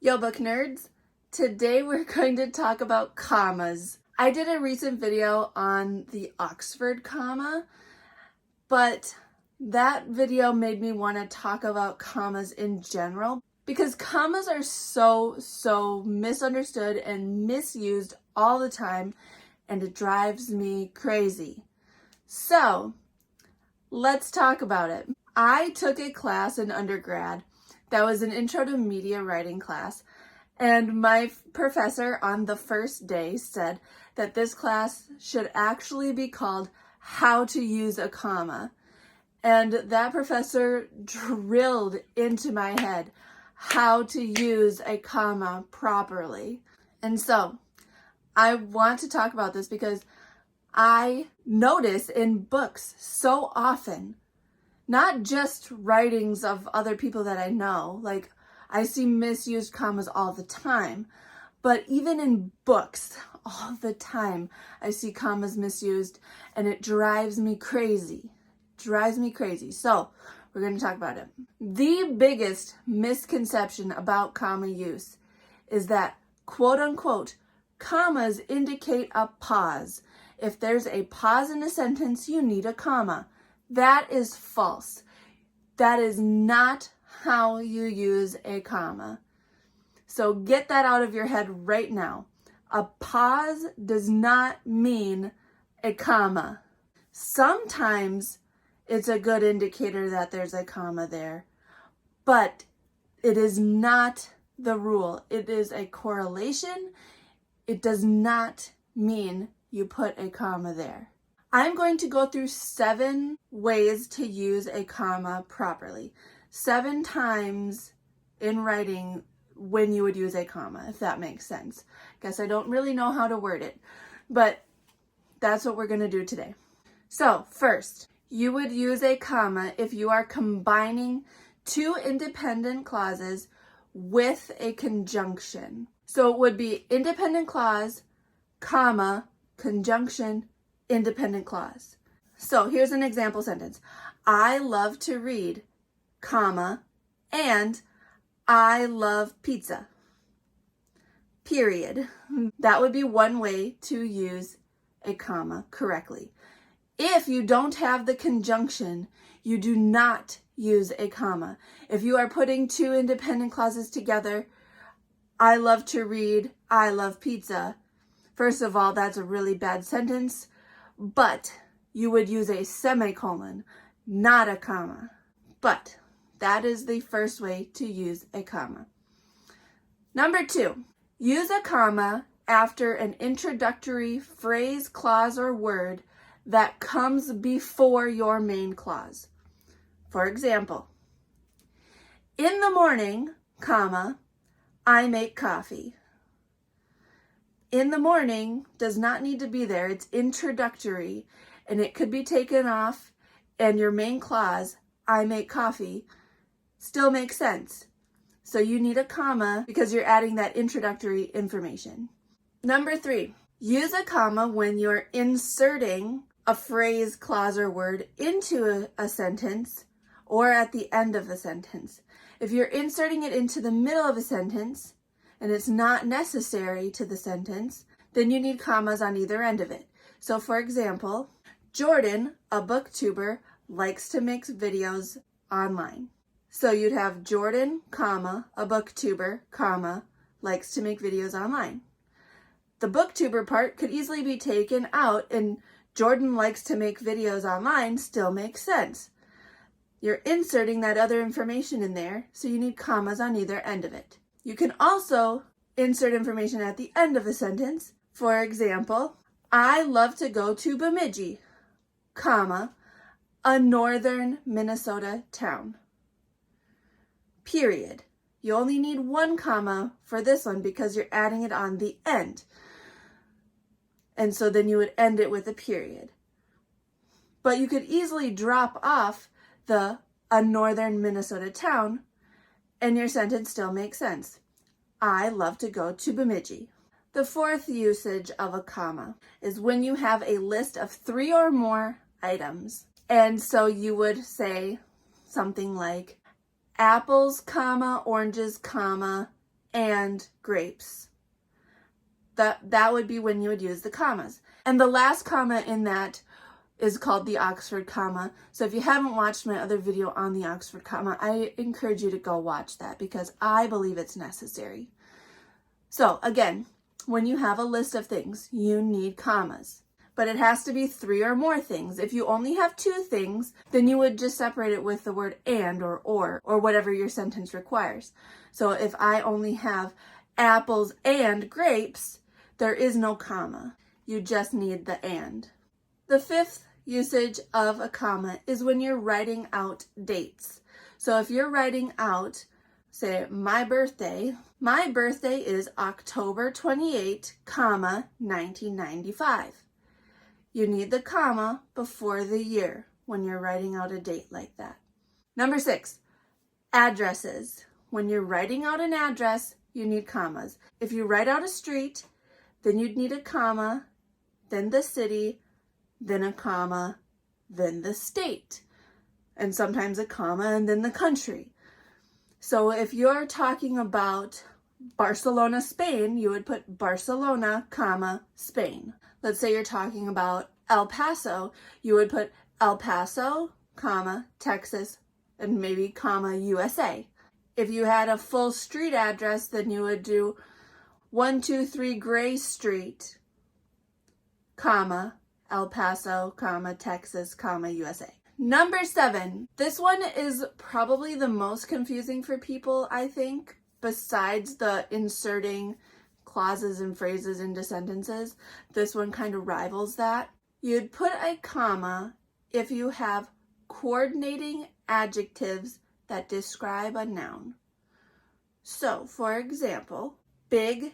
Yo, book nerds! Today we're going to talk about commas. I did a recent video on the Oxford comma, but that video made me want to talk about commas in general because commas are so misunderstood and misused all the time, and it drives me crazy. So, let's talk about it. I took a class in undergrad that was an intro to media writing class, and my professor on the first day said that this class should actually be called How to Use a Comma. And that professor drilled into my head how to use a comma properly. And so I want to talk about this because I notice in books so often, not just writings of other people that I know, like I see misused commas all the time, but even in books all the time, I see commas misused and it drives me crazy. So we're going to talk about it. The biggest misconception about comma use is that, quote unquote, commas indicate a pause. If there's a pause in a sentence, you need a comma. That is false. That is not how you use a comma. So get that out of your head right now. A pause does not mean a comma. Sometimes it's a good indicator that there's a comma there, but it is not the rule. It is a correlation. It does not mean you put a comma there. I'm going to go through 7 ways to use a comma properly. 7 times in writing when you would use a comma, if that makes sense. Guess I don't really know how to word it, but that's what we're going to do today. So first, you would use a comma if you are combining 2 independent clauses with a conjunction. So it would be independent clause, comma, conjunction, independent clause. So here's an example sentence. I love to read, comma, and I love pizza. Period. That would be one way to use a comma correctly. If you don't have the conjunction, you do not use a comma. If you are putting 2 independent clauses together, I love to read, I love pizza. First of all, that's a really bad sentence, but you would use a semicolon, not a comma. But that is the first way to use a comma. Number 2, use a comma after an introductory phrase, clause, or word that comes before your main clause. For example, in the morning, comma, I make coffee. In the morning does not need to be there. It's introductory, and it could be taken off, and your main clause, I make coffee, still makes sense. So you need a comma because you're adding that introductory information. Number 3, use a comma when you're inserting a phrase, clause, or word into a sentence or at the end of a sentence. If you're inserting it into the middle of a sentence and it's not necessary to the sentence, then you need commas on either end of it. So for example, Jordan, a booktuber, likes to make videos online. So you'd have Jordan, comma, a booktuber, comma, likes to make videos online. The booktuber part could easily be taken out, and Jordan likes to make videos online still makes sense. You're inserting that other information in there, so you need commas on either end of it. You can also insert information at the end of a sentence. For example, I love to go to Bemidji, comma, a northern Minnesota town. Period. You only need 1 comma for this one because you're adding it on the end. And so then you would end it with a period. But you could easily drop off the a northern Minnesota town and your sentence still makes sense. I love to go to Bemidji. The 4th usage of a comma is when you have a list of 3 or more items. And so you would say something like apples, comma, oranges, comma, and grapes. That would be when you would use the commas. And the last comma in that is called the Oxford comma. So if you haven't watched my other video on the Oxford comma, I encourage you to go watch that because I believe it's necessary. So again, when you have a list of things, you need commas. But it has to be 3 or more things. If you only have 2 things, then you would just separate it with the word and or whatever your sentence requires. So if I only have apples and grapes, there is no comma. You just need the and. The 5th usage of a comma is when you're writing out dates. So if you're writing out, say, my birthday is October 28, 1995. You need the comma before the year when you're writing out a date like that. Number 6, addresses. When you're writing out an address, you need commas. If you write out a street, then you'd need a comma, then the city, then a comma, then the state, and sometimes a comma and then the country. So if you're talking about Barcelona, Spain, you would put Barcelona, comma, Spain. Let's say you're talking about El Paso, you would put El Paso, comma, Texas, and maybe comma, USA. If you had a full street address, then you would do 123 Gray Street, comma, El Paso, comma, Texas, comma, USA. Number 7, this one is probably the most confusing for people, I think, besides the inserting clauses and phrases into sentences. This one kind of rivals that. You'd put a comma if you have coordinating adjectives that describe a noun. So, for example, big,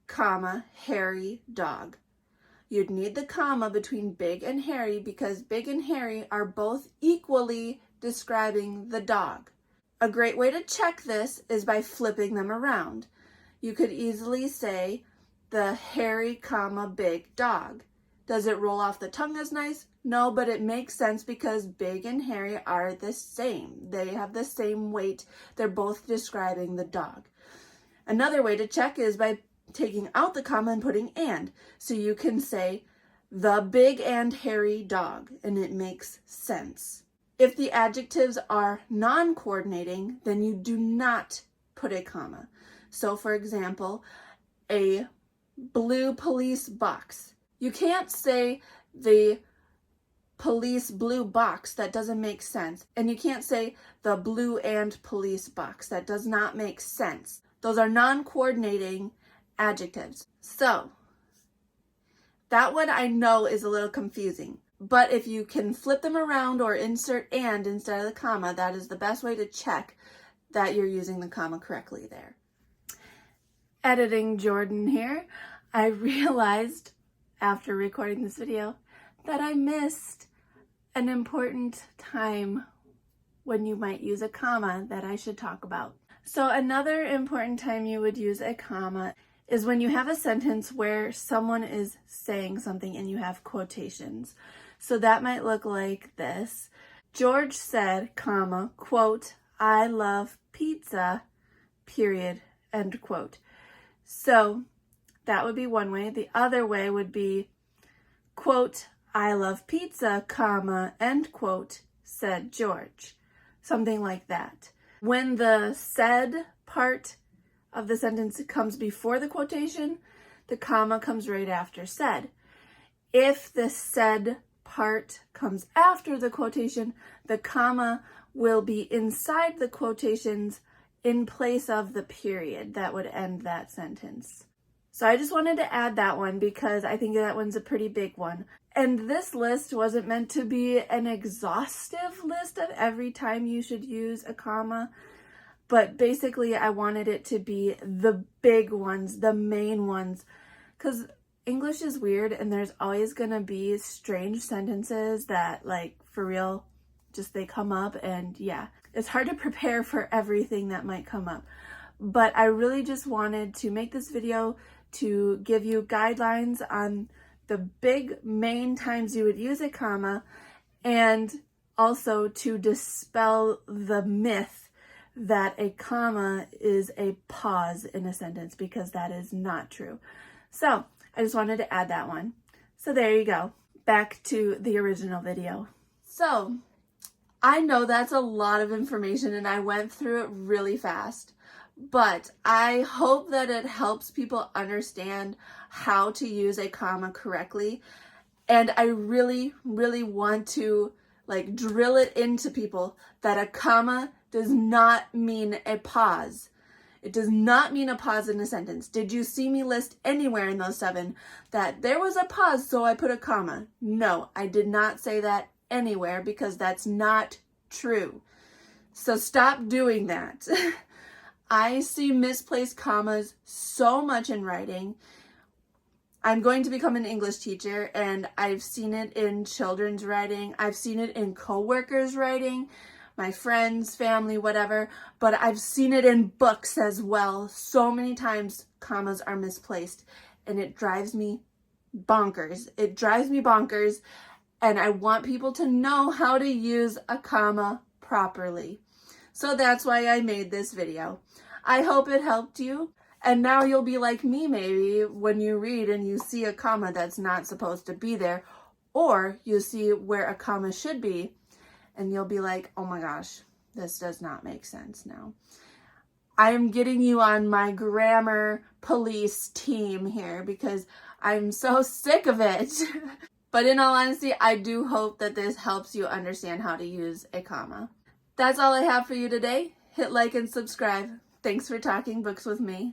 comma, hairy dog. You'd need the comma between big and hairy because big and hairy are both equally describing the dog. A great way to check this is by flipping them around. You could easily say the hairy, comma, big dog. Does it roll off the tongue as nice? No, but it makes sense because big and hairy are the same. They have the same weight. They're both describing the dog. Another way to check is by taking out the comma and putting and. So you can say the big and hairy dog, and it makes sense. If the adjectives are non-coordinating, then you do not put a comma. So for example, a blue police box. You can't say the police blue box. That doesn't make sense. And you can't say the blue and police box. That does not make sense. Those are non-coordinating adjectives. So that one I know is a little confusing, but if you can flip them around or insert and instead of the comma, that is the best way to check that you're using the comma correctly there. Editing Jordan here. I realized after recording this video that I missed an important time when you might use a comma that I should talk about. So another important time you would use a comma is when you have a sentence where someone is saying something and you have quotations. So that might look like this. George said, comma, quote, I love pizza, period, end quote. So that would be one way. The other way would be, quote, I love pizza, comma, end quote, said George. Something like that. When the said part of the sentence comes before the quotation, the comma comes right after said. If the said part comes after the quotation, the comma will be inside the quotations in place of the period that would end that sentence. So I just wanted to add that one because I think that one's a pretty big one. And this list wasn't meant to be an exhaustive list of every time you should use a comma. But basically, I wanted it to be the big ones, the main ones, because English is weird and there's always going to be strange sentences that, like, for real, just they come up and yeah, it's hard to prepare for everything that might come up. But I really just wanted to make this video to give you guidelines on the big main times you would use a comma and also to dispel the myth that a comma is a pause in a sentence, because that is not true. So I just wanted to add that one. So there you go. Back to the original video. So I know that's a lot of information and I went through it really fast, but I hope that it helps people understand how to use a comma correctly. And I really, really want to drill it into people that a comma does not mean a pause. It does not mean a pause in a sentence. Did you see me list anywhere in those 7 that there was a pause, so I put a comma? No, I did not say that anywhere, because that's not true. So stop doing that. I see misplaced commas so much in writing. I'm going to become an English teacher, and I've seen it in children's writing. I've seen it in coworkers' writing, my friends, family, whatever, but I've seen it in books as well. So many times commas are misplaced, and it drives me bonkers. It drives me bonkers, and I want people to know how to use a comma properly. So that's why I made this video. I hope it helped you. And now you'll be like me, maybe, when you read and you see a comma that's not supposed to be there, or you see where a comma should be, and you'll be like, oh my gosh, this does not make sense now. I am getting you on my grammar police team here because I'm so sick of it. But in all honesty, I do hope that this helps you understand how to use a comma. That's all I have for you today. Hit like and subscribe. Thanks for talking books with me.